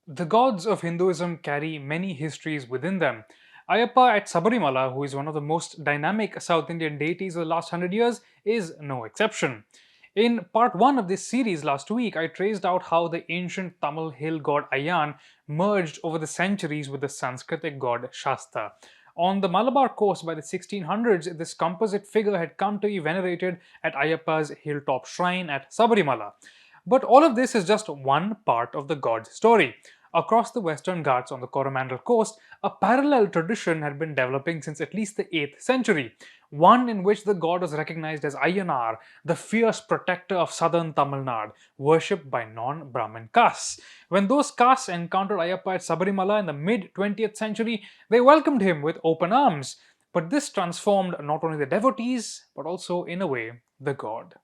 The gods of Hinduism carry many histories within them. Ayyappa at Sabarimala, who is one of the most dynamic South Indian deities of the last 100 years, is no exception. In part 1 of this series last week, I traced out how the ancient Tamil hill god Ayyan merged over the centuries with the Sanskritic god Shasta. On the Malabar coast by the 1600s, this composite figure had come to be venerated at Ayyappa's hilltop shrine at Sabarimala. But all of this is just one part of the god's story. Across the Western Ghats on the Coromandel coast, a parallel tradition had been developing since at least the 8th century, one in which the god was recognized as Ayyanar, the fierce protector of southern Tamil Nadu, worshipped by non Brahmin castes. When those castes encountered Ayyappa at Sabarimala in the mid 20th century, they welcomed him with open arms. But this transformed not only the devotees, but also, in a way, the god.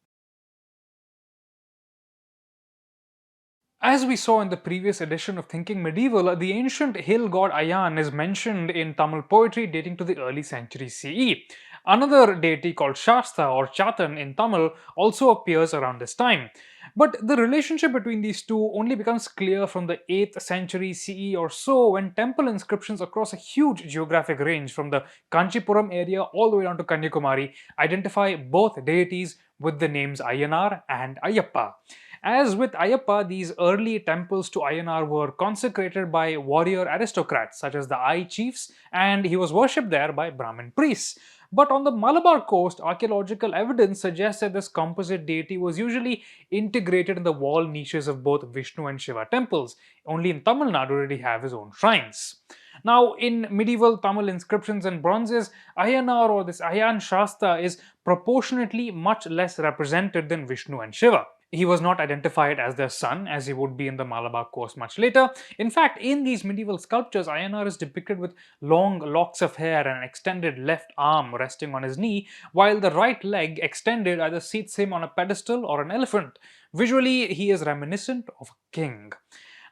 As we saw in the previous edition of Thinking Medieval, the ancient hill god Ayanar is mentioned in Tamil poetry dating to the early centuries CE. Another deity called Shasta or Chatan in Tamil also appears around this time. But the relationship between these two only becomes clear from the 8th century CE or so, when temple inscriptions across a huge geographic range from the Kanchipuram area all the way down to Kanyakumari identify both deities with the names Ayyanar and Ayyappa. As with Ayyappa, these early temples to Ayanar were consecrated by warrior aristocrats such as the Ai chiefs, and he was worshipped there by Brahmin priests. But on the Malabar coast, archaeological evidence suggests that this composite deity was usually integrated in the wall niches of both Vishnu and Shiva temples. Only in Tamil Nadu did he have his own shrines. Now, in medieval Tamil inscriptions and bronzes, Ayanar or this Ayan Shasta is proportionately much less represented than Vishnu and Shiva. He was not identified as their son, as he would be in the Malabar coast much later. In fact, in these medieval sculptures, Ayanar is depicted with long locks of hair and an extended left arm resting on his knee, while the right leg extended either seats him on a pedestal or an elephant. Visually, he is reminiscent of a king.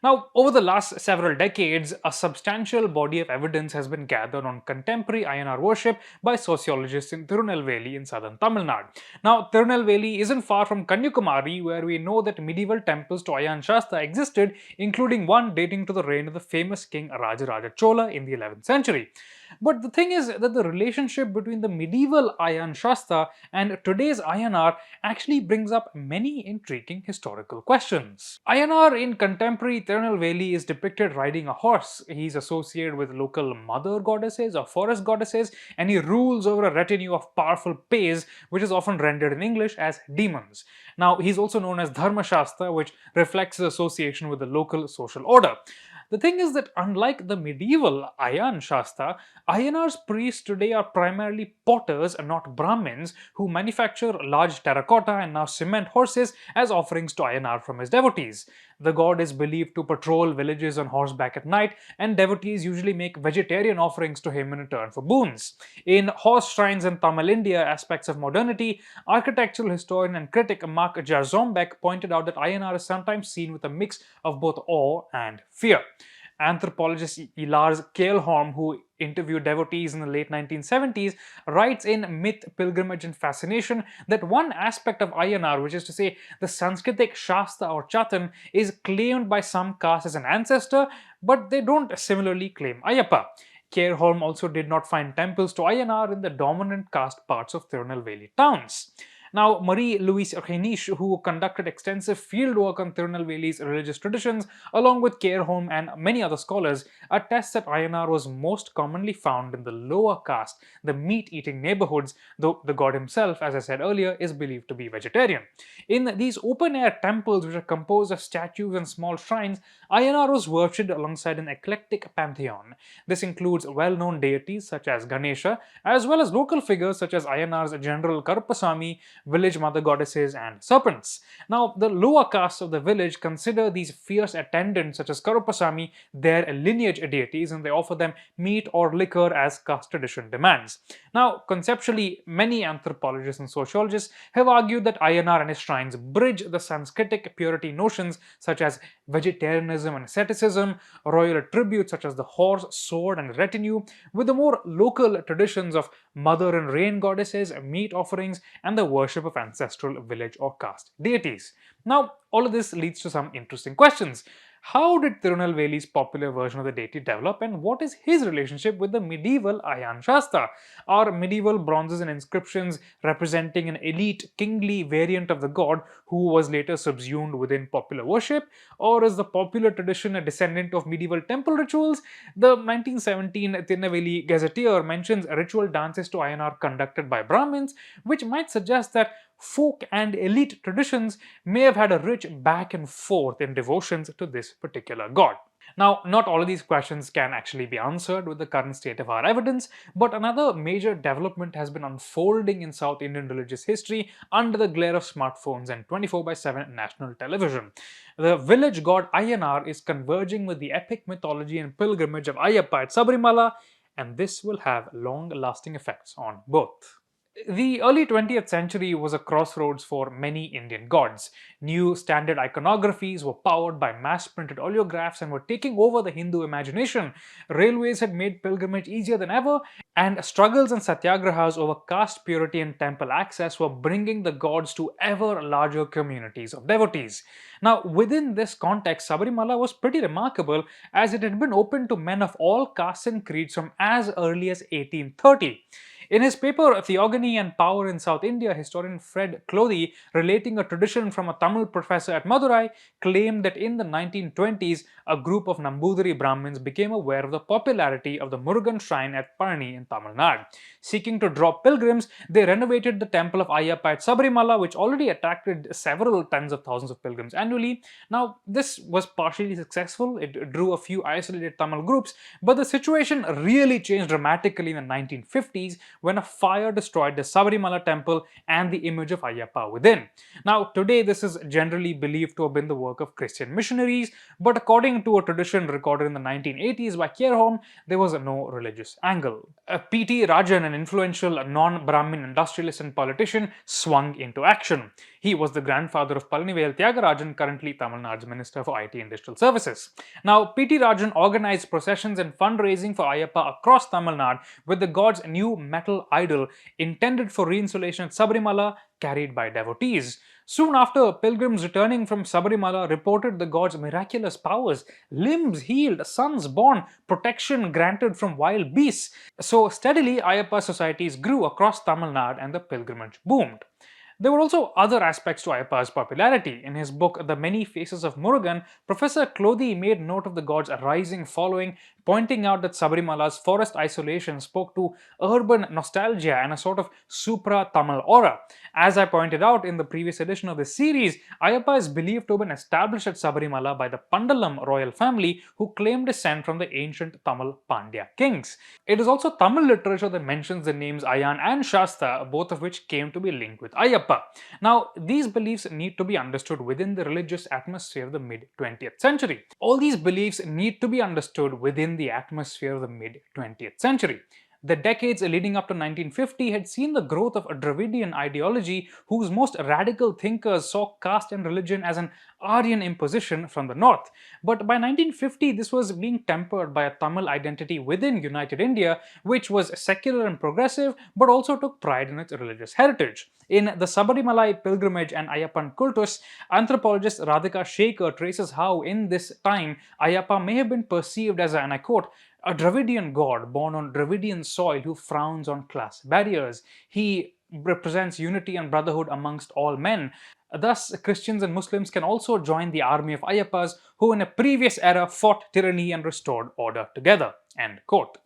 Now, over the last several decades, a substantial body of evidence has been gathered on contemporary Ayanar worship by sociologists in Tirunelveli in southern Tamil Nadu. Now, Tirunelveli isn't far from Kanyakumari, where we know that medieval temples to Ayan Shasta existed, including one dating to the reign of the famous king Rajaraja Chola in the 11th century. But the thing is that the relationship between the medieval Ayan Shasta and today's Ayanar actually brings up many intriguing historical questions. Ayanar in contemporary Tirunelveli is depicted riding a horse. He's associated with local mother goddesses or forest goddesses, and he rules over a retinue of powerful Pays, which is often rendered in English as demons. Now, he's also known as Dharma Shasta, which reflects his association with the local social order. The thing is that unlike the medieval Ayan Shasta, Ayanar's priests today are primarily potters and not Brahmins who manufacture large terracotta and now cement horses as offerings to Ayanar from his devotees. The god is believed to patrol villages on horseback at night, and devotees usually make vegetarian offerings to him in return for boons. In horse shrines in Tamil India, aspects of modernity, architectural historian and critic Mark Jarzombek pointed out that Ayanar is sometimes seen with a mix of both awe and fear. Anthropologist Lars Kehlholm, who interviewed devotees in the late 1970s, writes in Myth, Pilgrimage and Fascination that one aspect of Ayanar, which is to say the Sanskritic Shasta or Chatan, is claimed by some castes as an ancestor, but they don't similarly claim Ayyappa. Kehlholm also did not find temples to Ayanar in the dominant caste parts of Tirunelveli towns. Now, Marie-Louise Reinisch, who conducted extensive fieldwork on Tirunelveli's religious traditions, along with Kehlholm and many other scholars, attests that Ayanar was most commonly found in the lower caste, the meat-eating neighborhoods, though the god himself, as I said earlier, is believed to be vegetarian. In these open-air temples, which are composed of statues and small shrines, Ayanar was worshipped alongside an eclectic pantheon. This includes well-known deities such as Ganesha, as well as local figures such as Ayanar's general Karupasamy, village mother goddesses, and serpents. Now, the lower castes of the village consider these fierce attendants such as Karupasamy their lineage deities, and they offer them meat or liquor as caste tradition demands. Now, conceptually, many anthropologists and sociologists have argued that Ayanar and his shrines bridge the Sanskritic purity notions such as vegetarianism and asceticism, royal attributes such as the horse, sword, and retinue, with the more local traditions of mother and rain goddesses, meat offerings, and the worship of ancestral village or caste deities. Now, all of this leads to some interesting questions. How did Tirunelveli's popular version of the deity develop, and what is his relationship with the medieval Ayan Shasta? Are medieval bronzes and inscriptions representing an elite kingly variant of the god who was later subsumed within popular worship? Or is the popular tradition a descendant of medieval temple rituals? The 1917 Tirunelveli Gazetteer mentions ritual dances to Ayanar conducted by Brahmins, which might suggest that folk and elite traditions may have had a rich back and forth in devotions to this particular god. Now, not all of these questions can actually be answered with the current state of our evidence, but another major development has been unfolding in South Indian religious history under the glare of smartphones and 24/7 national television. The village god Ayyanar is converging with the epic mythology and pilgrimage of Ayyappa at Sabarimala, and this will have long lasting effects on both. The early 20th century was a crossroads for many Indian gods. New standard iconographies were powered by mass printed oleographs and were taking over the Hindu imagination. Railways had made pilgrimage easier than ever, and struggles and satyagrahas over caste purity and temple access were bringing the gods to ever larger communities of devotees. Now, within this context, Sabarimala was pretty remarkable as it had been open to men of all castes and creeds from as early as 1830. In his paper Theogony and Power in South India, historian Fred Clothy, relating a tradition from a Tamil professor at Madurai, claimed that in the 1920s, a group of Nambudiri Brahmins became aware of the popularity of the Murugan shrine at Palani in Tamil Nadu. Seeking to draw pilgrims, they renovated the temple of Ayyappa at Sabarimala, which already attracted several tens of thousands of pilgrims annually. Now, this was partially successful. It drew a few isolated Tamil groups, but the situation really changed dramatically in the 1950s when a fire destroyed the Sabarimala temple and the image of Ayyappa within. Now, today this is generally believed to have been the work of Christian missionaries, but according to a tradition recorded in the 1980s by Kierholm, there was no religious angle. P.T. Rajan, an influential non-Brahmin industrialist and politician, swung into action. He was the grandfather of Palanivel Tyagarajan, currently Tamil Nadu's Minister for IT and Digital Services. Now, P.T. Rajan organized processions and fundraising for Ayyappa across Tamil Nadu with the god's new metal idol intended for reinstallation at Sabarimala carried by devotees. Soon after, pilgrims returning from Sabarimala reported the god's miraculous powers, limbs healed, sons born, protection granted from wild beasts. So steadily, Ayyappa societies grew across Tamil Nadu and the pilgrimage boomed. There were also other aspects to Ayyappa's popularity. In his book The Many Faces of Murugan, Professor Clothy made note of the god's rising following, pointing out that Sabarimala's forest isolation spoke to urban nostalgia and a sort of supra-Tamil aura. As I pointed out in the previous edition of this series, Ayyappa is believed to have been established at Sabarimala by the Pandalam royal family who claimed descent from the ancient Tamil Pandya kings. It is also Tamil literature that mentions the names Ayan and Shasta, both of which came to be linked with Ayyappa. Now, these beliefs need to be understood within the religious atmosphere of the mid 20th century. All these beliefs need to be understood within the atmosphere of the mid 20th century. The decades leading up to 1950 had seen the growth of a Dravidian ideology whose most radical thinkers saw caste and religion as an Aryan imposition from the north. But by 1950, this was being tempered by a Tamil identity within United India, which was secular and progressive, but also took pride in its religious heritage. In the Sabarimala pilgrimage and Ayyappan cultus, anthropologist Radhika Shekhar traces how, in this time, Ayyappa may have been perceived as, and I quote, a Dravidian god born on Dravidian soil who frowns on class barriers. He represents unity and brotherhood amongst all men. Thus, Christians and Muslims can also join the army of Ayyappas who in a previous era fought tyranny and restored order together. End quote.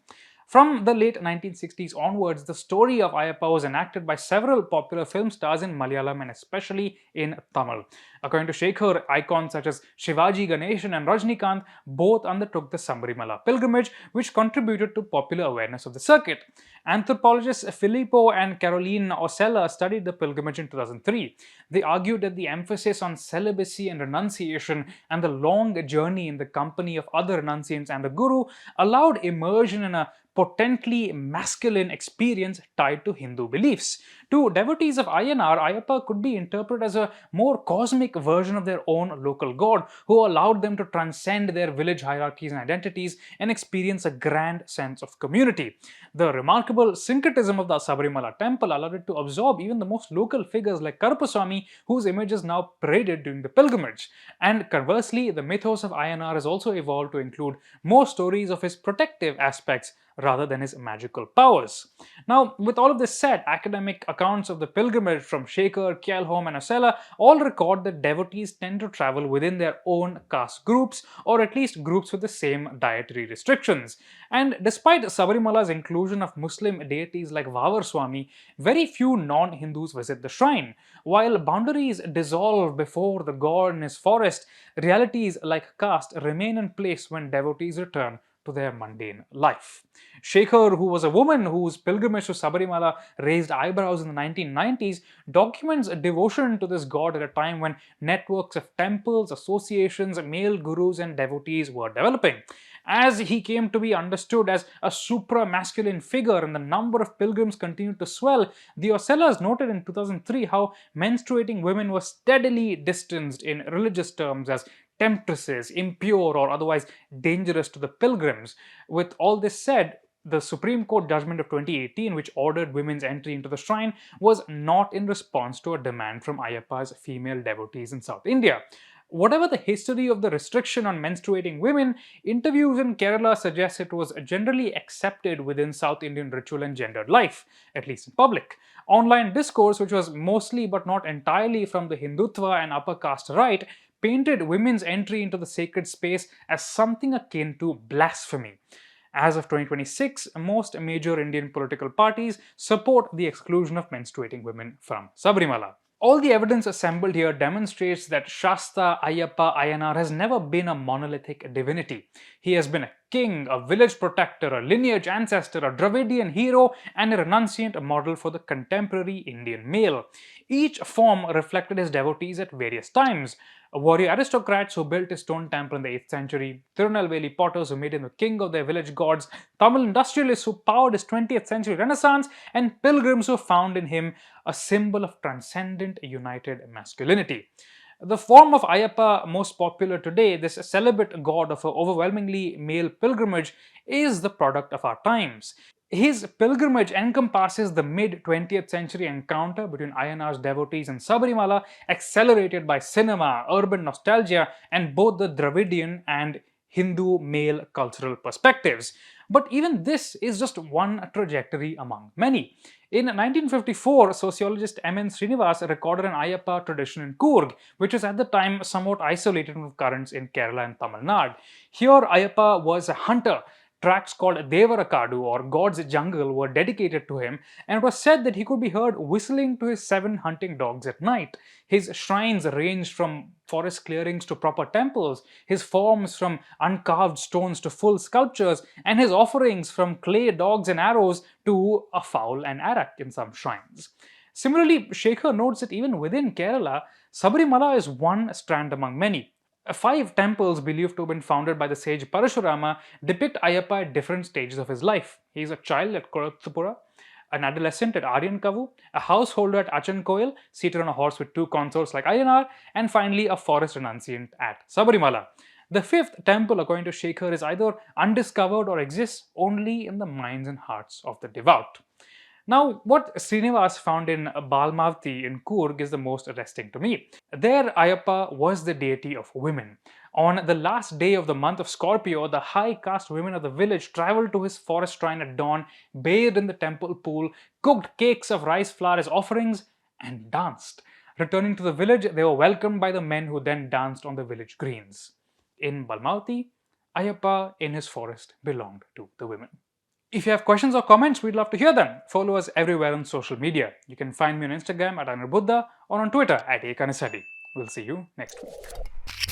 From the late 1960s onwards, the story of Ayyappa was enacted by several popular film stars in Malayalam and especially in Tamil. According to Shekhar, icons such as Shivaji Ganeshan and Rajnikant both undertook the Sabarimala pilgrimage, which contributed to popular awareness of the circuit. Anthropologists Filippo and Caroline Osella studied the pilgrimage in 2003. They argued that the emphasis on celibacy and renunciation and the long journey in the company of other renunciants and the Guru allowed immersion in a potently masculine experience tied to Hindu beliefs. To devotees of Ayanar, Ayyappa could be interpreted as a more cosmic version of their own local god who allowed them to transcend their village hierarchies and identities and experience a grand sense of community. The remarkable syncretism of the Sabarimala temple allowed it to absorb even the most local figures like Karupaswamy, whose image is now paraded during the pilgrimage. And conversely, the mythos of Ayanar has also evolved to include more stories of his protective aspects rather than his magical powers. Now, with all of this said, academic accounts of the pilgrimage from Shaker, Kjelholm, and Osella all record that devotees tend to travel within their own caste groups, or at least groups with the same dietary restrictions. And despite Sabarimala's inclusion of Muslim deities like Vavar Swami, very few non-Hindus visit the shrine. While boundaries dissolve before the god in his forest, realities like caste remain in place when devotees return to their mundane life. Shekhar, who was a woman whose pilgrimage to Sabarimala raised eyebrows in the 1990s, documents a devotion to this god at a time when networks of temples, associations, male gurus, and devotees were developing. As he came to be understood as a supra-masculine figure and the number of pilgrims continued to swell, the Osellas noted in 2003 how menstruating women were steadily distanced in religious terms as temptresses, impure, or otherwise dangerous to the pilgrims. With all this said, the Supreme Court judgment of 2018, which ordered women's entry into the shrine, was not in response to a demand from Ayyappa's female devotees in South India. Whatever the history of the restriction on menstruating women, interviews in Kerala suggest it was generally accepted within South Indian ritual and gendered life, at least in public. Online discourse, which was mostly but not entirely from the Hindutva and upper caste right, painted women's entry into the sacred space as something akin to blasphemy. As of 2026, most major Indian political parties support the exclusion of menstruating women from Sabarimala. All the evidence assembled here demonstrates that Shasta Ayyappa Ayanar has never been a monolithic divinity. He has been a king, a village protector, a lineage ancestor, a Dravidian hero, and a renunciant model for the contemporary Indian male. Each form reflected his devotees at various times. Warrior aristocrats who built his stone temple in the 8th century, Tirunelveli potters who made him the king of their village gods, Tamil industrialists who powered his 20th century renaissance, and pilgrims who found in him a symbol of transcendent united masculinity. The form of Ayyappa most popular today, this celibate god of an overwhelmingly male pilgrimage, is the product of our times. His pilgrimage encompasses the mid-20th century encounter between Ayyanar's devotees and Sabarimala, accelerated by cinema, urban nostalgia, and both the Dravidian and Hindu male cultural perspectives. But even this is just one trajectory among many. In 1954, sociologist M.N. Srinivas recorded an Ayyappa tradition in Coorg, which was at the time somewhat isolated from currents in Kerala and Tamil Nadu. Here, Ayyappa was a hunter. Tracks called Devarakadu or God's Jungle were dedicated to him, and it was said that he could be heard whistling to his 7 hunting dogs at night. His shrines ranged from forest clearings to proper temples, his forms from uncarved stones to full sculptures, and his offerings from clay dogs and arrows to a fowl and arak in some shrines. Similarly, Shekhar notes that even within Kerala, Sabarimala is one strand among many. 5 temples believed to have been founded by the sage Parashurama depict Ayyappa at different stages of his life. He is a child at Korathupura, an adolescent at Aryankavu, a householder at Achankoil, seated on a horse with 2 consorts like Ayanar, and finally a forest renunciant at Sabarimala. The 5th temple, according to Shekhar, is either undiscovered or exists only in the minds and hearts of the devout. Now, what Srinivas found in Balmavati in Coorg is the most arresting to me. There, Ayyappa was the deity of women. On the last day of the month of Scorpio, the high caste women of the village traveled to his forest shrine at dawn, bathed in the temple pool, cooked cakes of rice flour as offerings, and danced. Returning to the village, they were welcomed by the men who then danced on the village greens. In Balmavati, Ayyappa in his forest belonged to the women. If you have questions or comments, we'd love to hear them. Follow us everywhere on social media. You can find me on Instagram at Ayyanar Buddha or on Twitter at Ekanisadi. We'll see you next week.